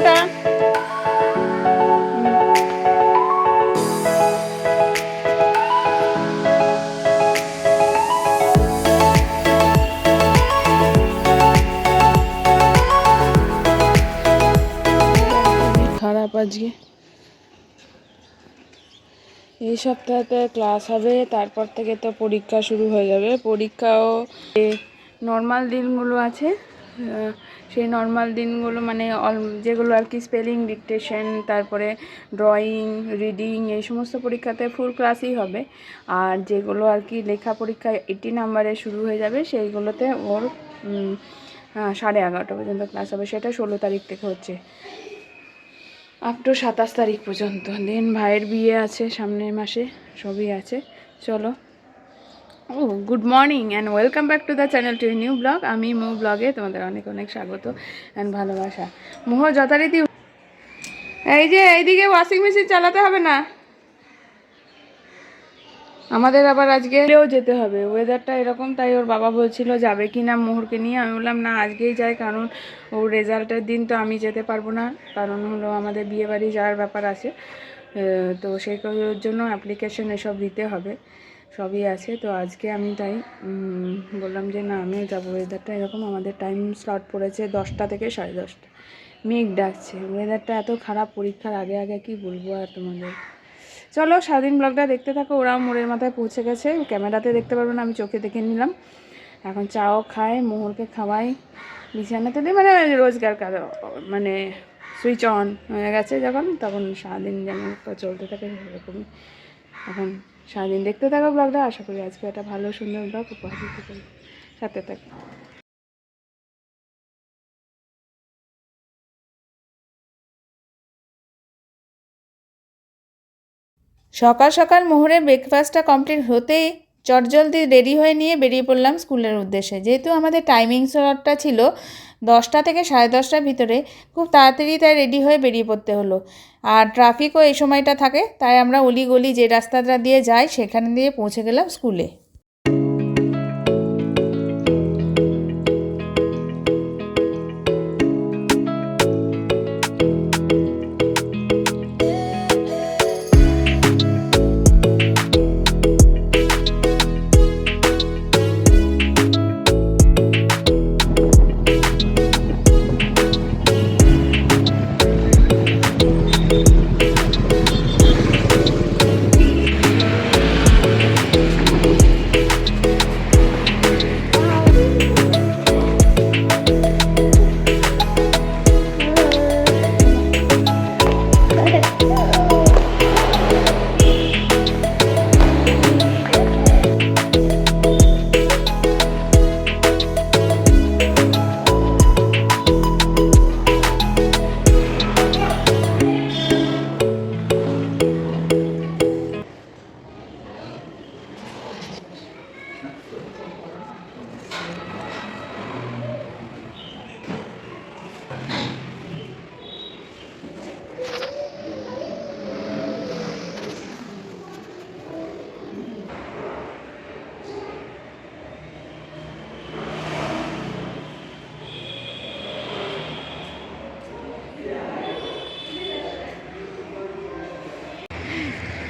Tata. খারাপ আজকে, এই সপ্তাহতে ক্লাস হবে, তারপর থেকে তো পরীক্ষা শুরু হয়ে যাবে। পরীক্ষাও নর্মাল দিনগুলো আছে, সেই নর্মাল দিনগুলো মানে যেগুলো আর কি স্পেলিং, ডিকটেশন, তারপরে ড্রয়িং, রিডিং, এই সমস্ত পরীক্ষাতে ফুল ক্লাসই হবে। আর যেগুলো আর কি লেখা পরীক্ষা 80 নাম্বারে শুরু হয়ে যাবে, সেইগুলোতে ওর 11:30 পর্যন্ত ক্লাস হবে। সেটা 16 তারিখ থেকে হচ্ছে আপ টু 27 তারিখ পর্যন্ত। দেন ভাইয়ের বিয়ে আছে সামনের মাসে, সবই আছে। চলো, good morning and welcome back to the channel, two new blog. আমি মৌ ব্লগে তোমাদের অনেক অনেক স্বাগত অ্যান্ড ভালোবাসা। মোহ যথারীতি এই যে এইদিকে ওয়াশিং মেশিন চালাতে হবে না, আমাদের আবার আজকেও যেতে হবে। ওয়েদারটা এরকম, তাই ওর বাবা বলছিল যাবে কি না মোহরকে নিয়ে। আমি বললাম না, আজকেই যাই, কারণ ওর রেজাল্টের দিন তো আমি যেতে পারবো না, কারণ হলো আমাদের বিয়েবাড়ি যাওয়ার ব্যাপার আছে। তো সেই জন্য অ্যাপ্লিকেশন এসব দিতে হবে, সবই আছে। তো আজকে আমি তাই বললাম যে না, আমিও যাবো। ওয়েদারটা এরকম, আমাদের টাইম স্লট পড়েছে 10টা থেকে 10:30। মেঘ ডাকছে, ওয়েদারটা এত খারাপ পরীক্ষার আগে আগে, কি বলবো আর তোমাদের। চলো সারাদিন ব্লগটা দেখতে থাকো। ওরাও মোড়ের মাথায় পৌঁছে গেছে, ক্যামেরাতে দেখতে পারবো না, আমি চোখে দেখে নিলাম। এখন চাও খাই, মোহরকে খাওয়াই, বিছানাতে দিই, মানে রোজগার কাজ মানে সুইচ অন হয়ে গেছে যখন, তখন সারাদিন যেন চলতে থাকে সেরকমই। এখন সারাদিন দেখতে থাকো ব্লগটা, আশা করি আজকে একটা ভালো সুন্দর ব্লগ উপহার দিতে পারি। সাথে থাকো। সকাল সকাল মোহরের ব্রেকফাস্টটা কমপ্লিট হতেই চটজলদি রেডি হয়ে নিয়ে বেরিয়ে পড়লাম স্কুলের উদ্দেশ্যে। যেহেতু আমাদের টাইমিং স্লটটা ছিল 10টা থেকে 10:30টার ভিতরে, খুব তাড়াতাড়ি তাই রেডি হয়ে বেরিয়ে পড়তে হলো। আর ট্রাফিকও এই সময়টা থাকে, তাই আমরা অলিগলি যে রাস্তাটা দিয়ে যাই সেখানে দিয়ে পৌঁছে গেলাম স্কুলে।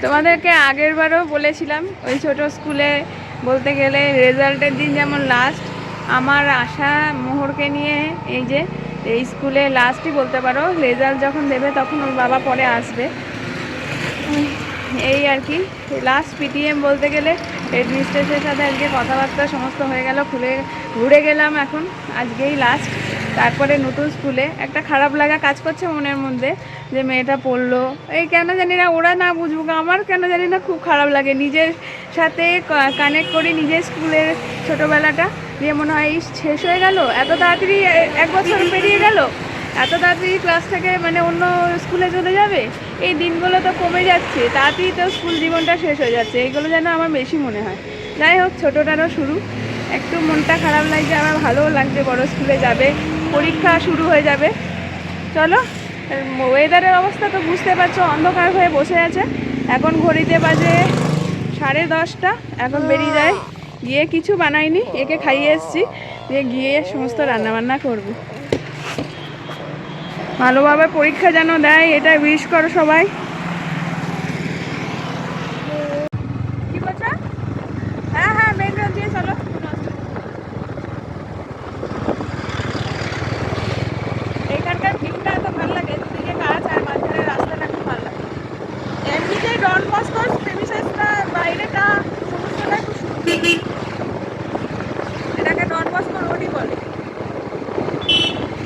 তোমাদেরকে আগের বারও বলেছিলাম, ওই ছোট স্কুলে বলতে গেলে রেজাল্টের দিন যেমন লাস্ট, আমার আশা মোহরকে নিয়ে এই যে এই স্কুলে লাস্টই বলতে পারো। রেজাল্ট যখন দেবে তখন ওর বাবা পরে আসবে, এই আর কি লাস্ট পিটিএম বলতে গেলে। হেডমিস্ট্রেসের সাথে আজকে কথাবার্তা সমস্ত হয়ে গেল, ঘুরে গেলাম, এখন আজকেই লাস্ট। তারপরে নতুন স্কুলে একটা খারাপ লাগা কাজ করছে মনের মধ্যে, যে মেয়েটা পড়লো, এই কেন জানি না, ওরা না বুঝুক, আমার কেন জানি না খুব খারাপ লাগে। নিজের সাথে কানেক্ট করি নিজের স্কুলের ছোটোবেলাটা, দিয়ে মনে হয় শেষ হয়ে গেল, এত তাড়াতাড়ি 1 বছর পেরিয়ে গেল, এত তাড়াতাড়ি ক্লাস থেকে মানে অন্য স্কুলে চলে যাবে, এই দিনগুলো তো কমে যাচ্ছে, তাড়াতাড়ি তো স্কুল জীবনটা শেষ হয়ে যাচ্ছে, এইগুলো যেন আমার বেশি মনে হয়। যাই হোক, ছোটোটারও শুরু, একটু মনটা খারাপ লাগছে, আমার ভালোও লাগছে, বড় স্কুলে যাবে, পরীক্ষা শুরু হয়ে যাবে। চলো, ওয়েদারের অবস্থা তো বুঝতে পারছো, অন্ধকার হয়ে বসে আছে। এখন ঘড়িতে বাজে 10:30, এখন বেরিয়ে যায়, গিয়ে কিছু বানাইনি, একে খাইয়ে এসছি, দিয়ে গিয়ে সমস্ত রান্নাবান্না করবো। ভালোভাবে পরীক্ষা যেন দেয়, এটা উইশ করো সবাই। কি বলছো? হ্যাঁ হ্যাঁ, মেন রোড দিয়ে চলো। এইখানকার ভিউটা এত ভালো লাগে, দুদিকে গাছ আর মাঝখানে রাস্তাটা খুব ভালো লাগে। এমনিতেই ডন বস্কোর প্রেমিসেসটা বাইরেটা সমস্তটাই খুব সুন্দর। এটাকে ডন বস্কো রোডই বলে।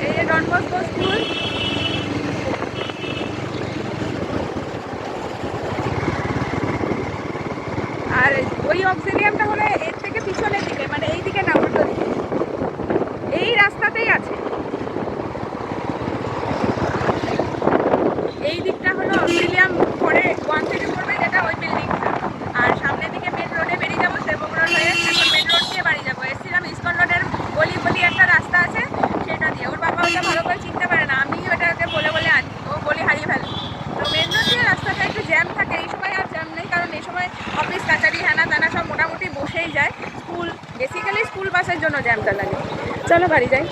এই যে ডন বস্কো স্কুল। আর ওই অক্সিলিয়ামটা হলে এর থেকে পিছনের দিকে, মানে এই দিকে না, উল্টো দিকে, এই রাস্তাতেই আছে। এই দিকটা হলো অক্সিলিয়াম পরে 1 থেকে পড়বে, যেটা ওই বিল্ডিংটা। আর সামনের দিকে মেন রোডে বেরিয়ে যাবো, সেবক রোড হয়ে। এখন মেন রোড দিয়ে বাড়ি যাবো। এসছিলাম ইস্কন রোডের গলি গলি একটা রাস্তা আছে, সেটা দিয়ে। ওর বাবা ওটা ভালো করে চিনতে পারে না, আমি ওটাকে বলে বলে আনি, ও গলি হারিয়ে ফেলে। তো মেন রোড দিয়ে রাস্তাটা একটু জ্যাম থাকে। এই সময় আর জ্যাম নেই, কারণ এই সময় অফিস কাছারি হ্যানা ত্যানা সব মোটামুটি বসেই যায়। স্কুল, বেসিক্যালি স্কুল বাসের জন্য জ্যামটা লাগে। চলো বাড়ি যাই।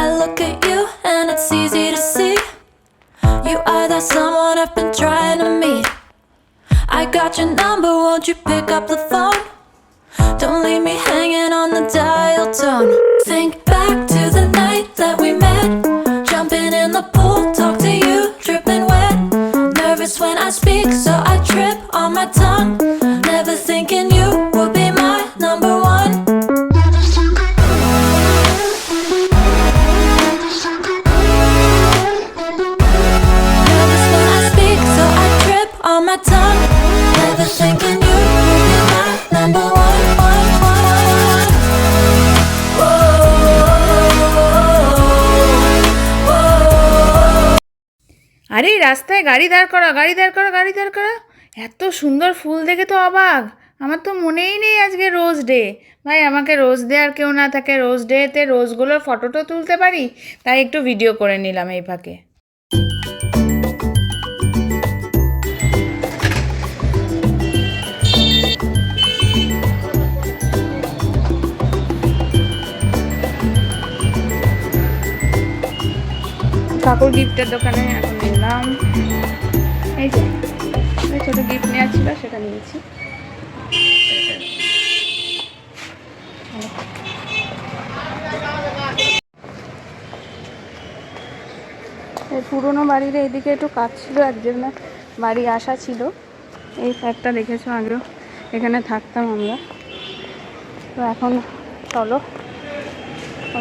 I look at you and it's easy to see you are that someone I've been trying to meet. I got your number, won't you pick up the phone? Don't leave me hanging on the dial tone. Think back to the night that we met, jumping in the pool, talk to you, dripping wet. Nervous when I speak, so I trip on my tongue. Never thinking you would be my number one. Nervous when I speak, so I trip on my tongue. Never thinking you would be my number one, one, one. Whoa, whoa. আরে রাস্তায় গাড়ি দাঁড় করা, গাড়ি দাঁড় করা, গাড়ি দাঁড় করা। এত সুন্দর ফুল দেখে তো অবাক। আমার তো মনেই নেই আজকে রোজ ডে। ভাই, আমাকে রোজ ডে আর কেউ না থাকে, রোজ ডেতে রোজগুলোর ফটোটা তুলতে পারি, তাই একটু ভিডিও করে নিলাম এই ফাঁকে। কাকুর গিফটের দোকানে এখন এলাম। এই যে ছোটো গিফট নেওয়া ছিল, সেটা নিয়েছি। এই পুরোনো বাড়ির এইদিকে একটু কাজ ছিল, একজনের বাড়ি আসা ছিল। এই ফ্ল্যাটটা দেখেছো আগেও, এখানে থাকতাম আমরা। তো এখন চলো,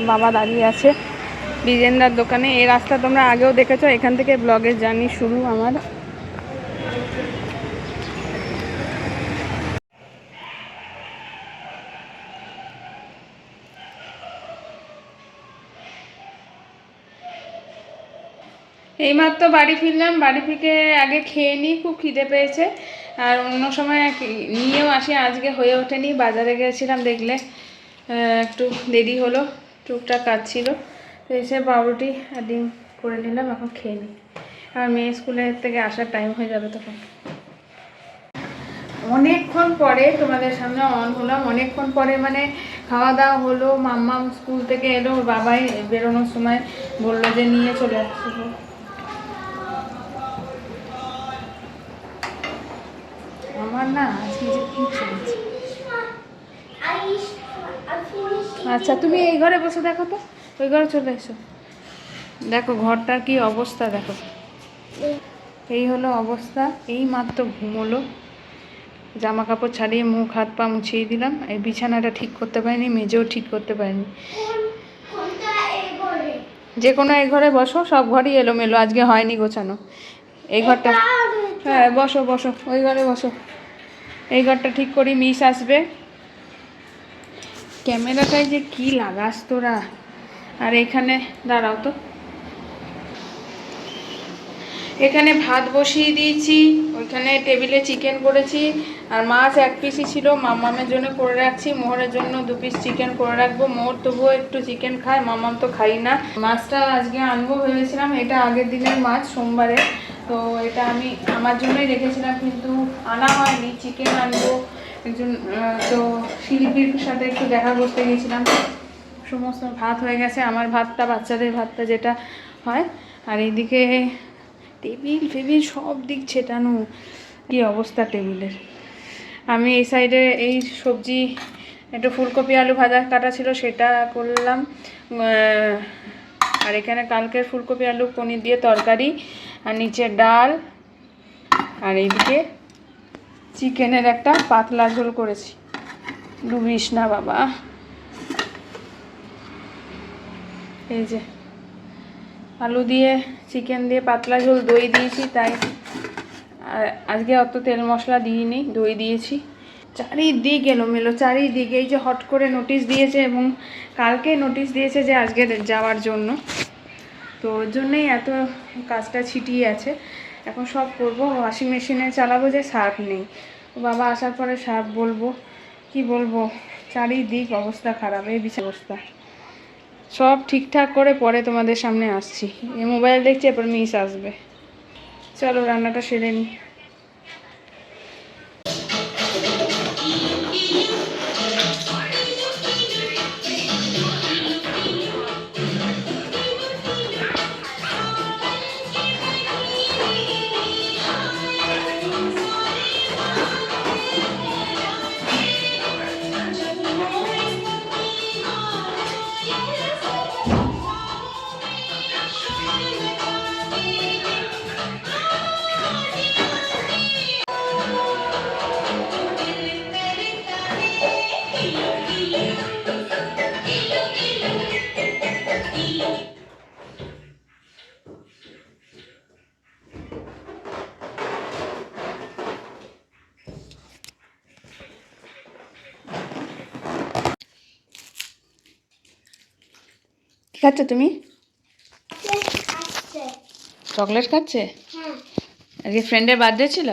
বাবা দাঁড়িয়ে আছে বিজেন্দার দোকানে। এই রাস্তা তোমরা আগেও দেখেছো, এখান থেকে ব্লগের জার্নি শুরু আমার। এইমাত্র বাড়ি ফিরলাম, বাড়ি থেকে আগে খেয়ে নিই, খুব খিদে পেয়েছে। আর অন্য সময় নিয়েও আসি, আজকে হয়ে ওঠেনি। বাজারে গেছিলাম, দেখলে একটু দেরি হলো, টুকটাক কাজ ছিল। তো এসে পাউরুটি আর ডিম করে নিলাম, এখন খেয়ে নিই। আর মেয়ে স্কুলের থেকে আসার টাইম হয়ে যাবে তখন। অনেকক্ষণ পরে তোমাদের সামনে অন হলাম, অনেকক্ষণ পরে মানে খাওয়া দাওয়া হলো, মাম্মাম স্কুল থেকে এলো, ওর বাবাই বেরোনোর সময় বললো যে নিয়ে চলে আসছিলো। আমার না আজকে যে কি চলছে। আচ্ছা, তুমি এই ঘরে বসে দেখো তো, ওই ঘরে চলে এসো। দেখো ঘরটার কি অবস্থা, দেখো এই হলো অবস্থা। এই মাত্র ঘুমোলো, জামা কাপড় ছাড়িয়ে মুখ হাত পা মুছিয়ে দিলাম। এই বিছানাটা ঠিক করতে পারিনি, মেঝেও ঠিক করতে পারিনি। যে কোনো এই ঘরে বসো, সব ঘরই এলোমেলো, আজকে হয়নি গোছানো। এই ঘরটা, হ্যাঁ বসো বসো, ওই ঘরে বসো। এই ঘরটা ঠিক করি, মিস আসবে। ক্যামেরাটায় যে কি লাগাস তোরা। আর এখানে দাঁড়াও তো, এখানে ভাত বসিয়ে দিয়েছি, ওইখানে টেবিলে চিকেন করেছি। আর মাছ 1 পিসই ছিল, মামামের জন্য করে রাখছি, মোহরের জন্য 2 পিস চিকেন করে রাখবো। মোহর তবুও একটু চিকেন খায়, মামাম তো খাই না। মাছটা আজকে আনবো ভেবেছিলাম, এটা আগের দিনের মাছ, সোমবারে। তো এটা আমি আমার জন্যই রেখেছিলাম, কিন্তু আনা হয়নি। চিকেন আনবো একজন, তো শিল্পীর সাথে একটু দেখা করতে গিয়েছিলাম। সমস্ত ভাত হয়ে গেছে, আমার ভাতটা, বাচ্চাদের ভাতটা যেটা হয়। আর এইদিকে টেবিল ফেবিল সব দিক ছেটানো, কী অবস্থা টেবিলের। আমি এই সাইডে এই সবজি একটু ফুলকপি আলু ভাজা কাটা ছিল সেটা করলাম, আর এখানে কালকের ফুলকপি আলু পনির দিয়ে তরকারি, আর নিচে ডাল, আর এইদিকে চিকেনের একটা পাতলা ঝোল করেছি। ডুবিস না বাবা। এই যে আলু দিয়ে চিকেন দিয়ে পাতলা ঝোল, দই দিয়েছি তাই। আর আজকে অত তেল মশলা দিইনি, দই দিয়েছি। চারিদিক এলোমেলো, চারিদিকে এই যে হট করে নোটিশ দিয়েছে, এবং কালকে নোটিশ দিয়েছে যে আজকে যাওয়ার জন্য। তো ওর জন্যেই এত কাজটা ছিটিয়ে আছে। এখন সব করবো, ওয়াশিং মেশিনে চালাবো, যে সার্ফ নেই। বাবা আসার পরে সার্ফ বলবো, কি বলবো, চারিদিক অবস্থা খারাপ, এই বিশাল অবস্থা। সব ঠিকঠাক করে পরে তোমাদের সামনে আসছি। এই মোবাইল দেখছি, এরপর মিস আসবে। চলো রান্নাটা সেরে নিই। কি খাচ্ছ তুমি? চকলেট খাচ্ছে? আজকে ফ্রেন্ডের বার্থডে ছিল?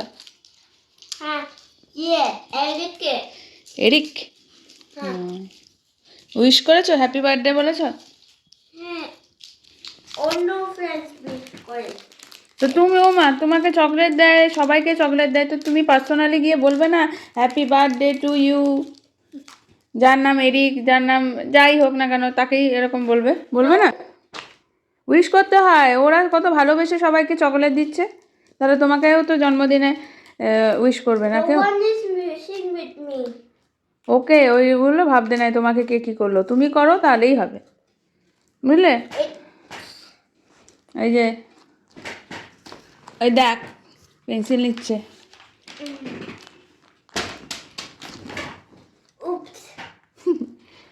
এরিক? উইশ করেছো? হ্যাপি বার্থডে বলেছো? তো তুমি, ও মা, তোমাকে চকলেট দেয়, সবাইকে চকলেট দেয়, তো তুমি পার্সোনালি গিয়ে বলবে না হ্যাপি বার্থডে টু ইউ? যার নাম এরিক, যার নাম যাই হোক না কেন, তাকেই এরকম বলবে, বলবে না? উইশ করতে হয়, ওরা কত ভালোবেসে সবাইকে চকলেট দিচ্ছে, তাহলে তোমাকেও তো জন্মদিনে উইশ করবে না কেউ? ওকে, ওইগুলো ভাবতে নাই তোমাকে কে কী করলো, তুমি করো তাহলেই হবে, বুঝলে? এই যে ওই দেখ, পেন্সিল নিচ্ছে।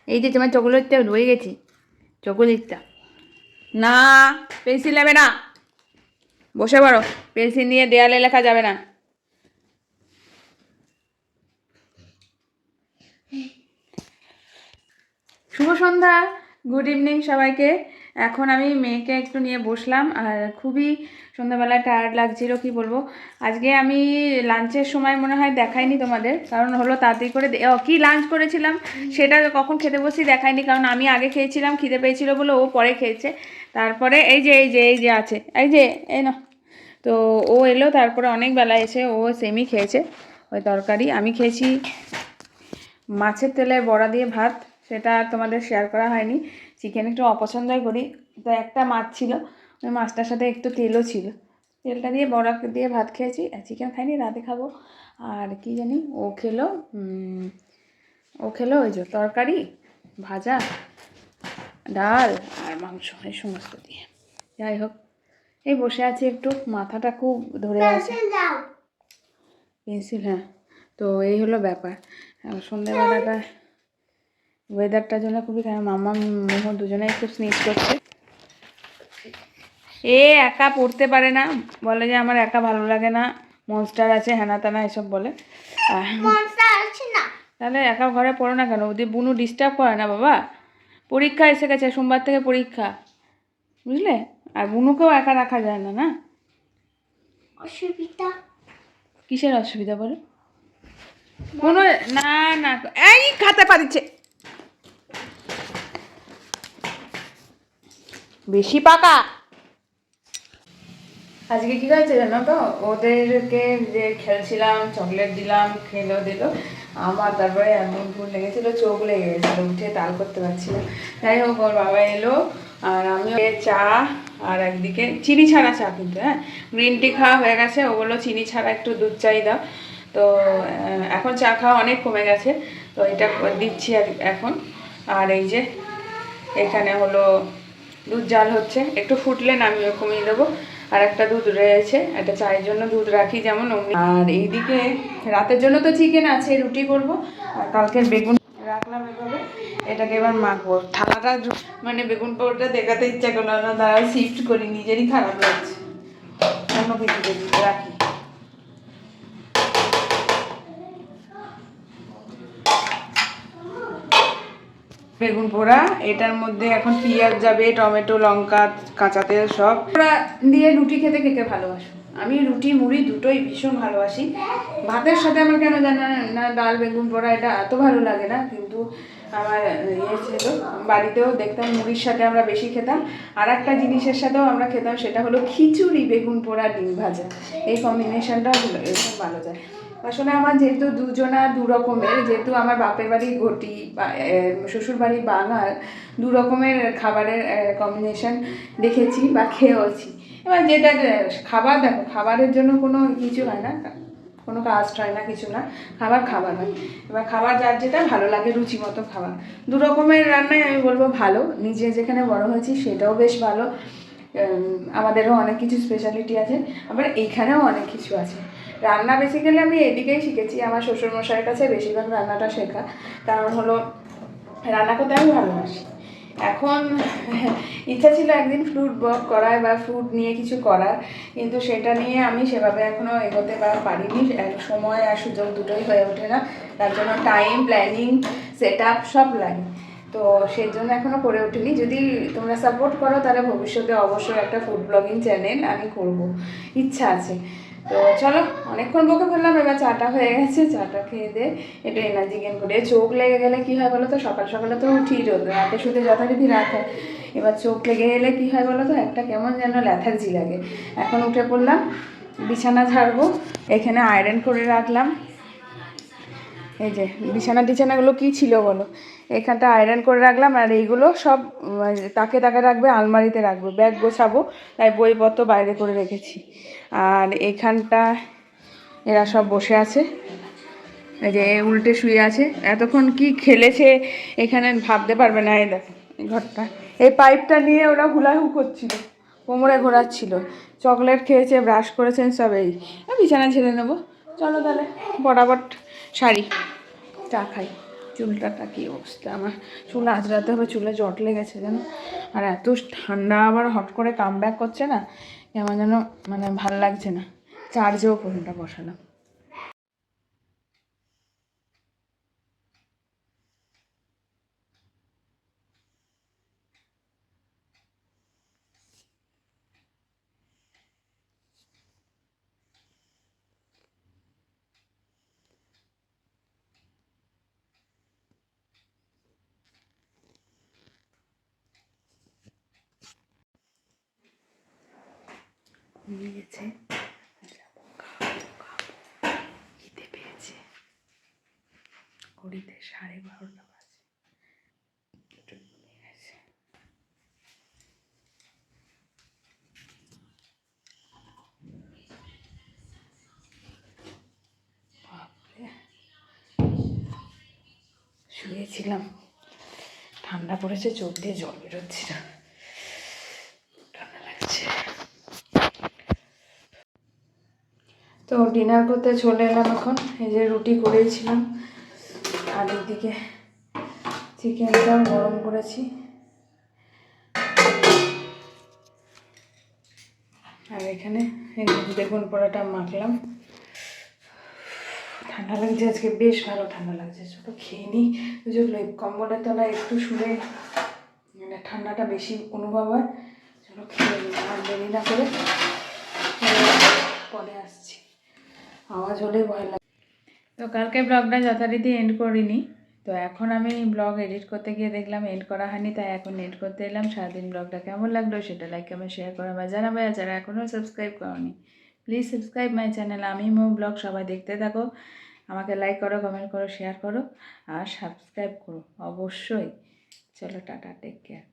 এই যে তোমার চকোলেটটা রয়ে গেছে, চকোলেটটা না, পেন্সিল নেবে না, বসে পড়ো। পেন্সিল নিয়ে দেয়ালে লেখা যাবে না। শুভ সন্ধ্যা, গুড ইভিনিং সবাইকে। এখন আমি মেয়েকে একটু নিয়ে বসলাম, আর খুবই সন্ধ্যাবেলায় টায়ার্ড লাগছিল, কি বলবো। আজকে আমি লাঞ্চের সময় মনে হয় দেখাইনি তোমাদের, কারণ হলো তাড়াতাড়ি করে কি লাঞ্চ করেছিলাম সেটা কখন খেতে বসি দেখাইনি, কারণ আমি আগে খেয়েছিলাম, খিদে পেয়েছিল বলে ও পরে খেয়েছে। তারপরে এই যে আছে, এই না, তো ও এলো, তারপরে অনেক বেলা এসে ও সেমই খেয়েছে ওই তরকারি। আমি খেয়েছি মাছের তেলে বড়া দিয়ে ভাত, সেটা আর তোমাদের শেয়ার করা হয়নি। চিকেন একটু অপছন্দই করি, তো একটা মাছ ছিল, ওই মাছটার সাথে একটু তেলও ছিল, তেলটা দিয়ে বড়া দিয়ে ভাত খেয়েছি। আর চিকেন খাইনি, রাতে খাবো। আর কি জানি ও খেলো ওই যে তরকারি, ভাজা, ডাল আর মাংস, এই সমস্ত দিয়ে। যাই হোক, এই বসে আছি, একটু মাথাটা খুব ধরে আছে। পেন্সিল, হ্যাঁ। তো এই হলো ব্যাপার। সন্ধ্যেবেলাটা ওয়েদারটার জন্য খুবই খারাপ। মাম্মা মোমো দুজনেই খুব স্নিজ করছে। এ একা পড়তে পারে না, বলে যে আমার একা ভালো লাগে না, মনস্টার আছে, হ্যানা তানা এসব বলে। তাহলে একা ঘরে পড়ো না কেন? ওদের বুনু ডিস্টার্ব করে না বাবা, পরীক্ষা এসে গেছে, সোমবার থেকে পরীক্ষা, বুঝলে? আর বুনুকেও একা রাখা যায় না, না? অসুবিধা কিসের অসুবিধা বলো? কোনো না না, এই খাতে পারিছে বেশি পাকা। আজকে কী হয়েছে জানো তো, ওদেরকে যে খেলছিলাম, চকলেট দিলাম, খেলো দিল, আমার তারপরে এমন ভুল লেগেছিলো, চোখ লেগে গেছিলো, উঠে তাল করতে পারছি না। যাই হোক, ওর বাবা এলো আর আমি চা আর একদিকে চিনি ছাড়া চা, কিন্তু হ্যাঁ গ্রিন টি খাওয়া হয়ে গেছে, ওগুলো চিনি ছাড়া একটু দুধ চাই দাও। তো এখন চা খাওয়া অনেক কমে গেছে, তো এটা দিচ্ছি এখন। আর এই যে এখানে হলো দুধ জাল হচ্ছে, একটু ফুটলে নামিয়ে কমিয়ে দেবো। আর একটা দুধ রয়েছে, একটা চায়ের জন্য দুধ রাখি যেমন অমনি। আর এইদিকে রাতের জন্য তো চিকেন আছে, রুটি করব। আর কালকের বেগুন রাখলাম এভাবে, এটাকে এবার মাখবো। থালাটা মানে বেগুন পোড়াটা দেখাতে ইচ্ছা করলো না, তারা শিফট করি, নিজেরই খারাপ লাগছে। অন্য কিছু দেখি রাখি। বেগুন পোড়া, এটার মধ্যে এখন পেঁয়াজ যাবে, টমেটো, লঙ্কা, কাঁচা তেল সব পোড়া দিয়ে রুটি খেতে কে কে ভালোবাসো? আমি রুটি মুড়ি দুটোই ভীষণ ভালোবাসি। ভাতের সাথে আমার কেন জানা না ডাল বেগুন পোড়া এটা এত ভালো লাগে না, কিন্তু আমার ইয়ে ছিল, বাড়িতেও দেখতাম মুড়ির সাথে আমরা বেশি খেতাম। আর একটা জিনিসের সাথেও আমরা খেতাম, সেটা হলো খিচুড়ি, বেগুন পোড়া, ডিম ভাজা। এই কম্বিনেশনটাও এরকম ভালো যায়। আসলে আমার যেহেতু দুজনা দু রকমের, যেহেতু আমার বাপের বাড়ি ঘটি বা শ্বশুর বাড়ি বাঙাল, দু রকমের খাবারের কম্বিনেশন দেখেছি বা খেয়েওছি। এবার যেটা খাবার, দেখো খাবারের জন্য কোনো কিছু হয় না, কোনো কাস্ট হয় না, কিছু না, খাবার খাবার হয়। এবার খাবার যার যেটা ভালো লাগে, রুচি মতো খাবার। দু রকমের রান্নাই আমি বলবো ভালো, নিজে যেখানে বড় হয়েছি সেটাও বেশ ভালো। আমাদেরও অনেক কিছু স্পেশালিটি আছে, আবার এইখানেও অনেক কিছু আছে। রান্না বেসিক্যালি আমি এদিকেই শিখেছি, আমার শ্বশুরমশাইয়ের কাছে বেশিরভাগ রান্নাটা শেখা। কারণ হলো রান্না করতে আমি ভালোবাসি। এখন ইচ্ছা ছিল একদিন ফ্রুট ওয়ার্ক করার বা ফ্রুট নিয়ে কিছু করার, কিন্তু সেটা নিয়ে আমি সেভাবে এখনও এগোতে পারিনি। সময় আর সুযোগ দুটোই হয়ে ওঠে না, তার জন্য টাইম, প্ল্যানিং, সেট আপ সব লাগে। তো সেই জন্য এখনও করে ওঠিনি। যদি তোমরা সাপোর্ট করো তাহলে ভবিষ্যতে অবশ্যই একটা ফুড ব্লগিং চ্যানেল আমি করব, ইচ্ছা আছে। তো চলো, অনেকক্ষণ বকে ফেললাম, এবার চাটা হয়ে গেছে, চাটা খেয়ে দিয়ে একটু এনার্জি গেন করে। চোখ লেগে গেলে কী হয় বলো তো, সকাল সকালে তো উঠি, রোদ রাতে শুতে যথারীতি রাত হয়, এবার চোখ লেগে গেলে কী হয় বলো তো, একটা কেমন যেন ল্যাথার্জি লাগে। এখন উঠে পড়লাম, বিছানা ঝাড়বো, এখানে আয়রন করে রাখলাম। এই যে বিছানাগুলো কী ছিল বলো, এখানটা আয়রন করে রাখলাম। আর এইগুলো সব তাকে তাকে রাখবে, আলমারিতে রাখবো, ব্যাগ গোছাবো, তাই বইপত্র বাইরে করে রেখেছি। আর এখানটা এরা সব বসে আছে, এই যে উল্টে শুয়ে আছে, এতক্ষণ কি খেলেছে এখানে ভাবতে পারবে না। এই দেখো এই ঘরটা, এই পাইপটা নিয়ে ওরা হুলাহু করছিল, কোমরে ঘোরাচ্ছিল, চকলেট খেয়েছে, ব্রাশ করেছেন সব। এই বিছানা ঝেড়ে নেবো, চলো তাহলে ফটাফট শাড়ি চা খাই। চুলটা কী অবস্থা আমার, চুল আঁচড়াতে হবে, চুলে জট লেগেছে যেন। আর এত ঠান্ডা আবার হট করে কাম ব্যাক করছে না, আমার যেন মানে ভাল লাগছে না। চার্জেও ফোনটা বসালাম। নিয়ে গেছে, খেতে পেয়েছে, ঘড়িতে 12:30 বাজে। শুয়েছিলাম, ঠান্ডা পড়েছে, চোখ দিয়ে জল বেরোচ্ছিল, ঠান্ডা লাগছে। তো ডিনার করতে চলে এলাম এখন। এই যে রুটি করেছিলাম, আর এদিকে চিকেনটাও গরম করেছি, আর এখানে বেগুন পোড়াটা মাখলাম। ঠান্ডা লাগছে আজকে, বেশ ভালো ঠান্ডা লাগছে। ছোটো খেয়ে নিই, বুঝলো কম্বলের তলায় একটু শুলে মানে ঠান্ডাটা বেশি অনুভব হয়। চলো খেয়ে নিই, আর দেরি না করে পরে আসছি, আওয়াজ হলেই ভয় লাগে। তো কালকে ব্লগটা যথারীতি এন্ড করিনি, তো এখন আমি ব্লগ এডিট করতে গিয়ে দেখলাম এড করা হয়নি, তাই এখন এড করতে এলাম। সারাদিন ব্লগটা কেমন লাগলো সেটা লাইক কমেন্ট শেয়ার করো বা জানাবে। আর যারা এখনও সাবস্ক্রাইব করোনি প্লিজ সাবস্ক্রাইব মাই চ্যানেল। আমি মো ব্লগ সবাই দেখতে থাকো, আমাকে লাইক করো, কমেন্ট করো, শেয়ার করো আর সাবস্ক্রাইব করো অবশ্যই। চলো টাটা, টেক কেয়ার।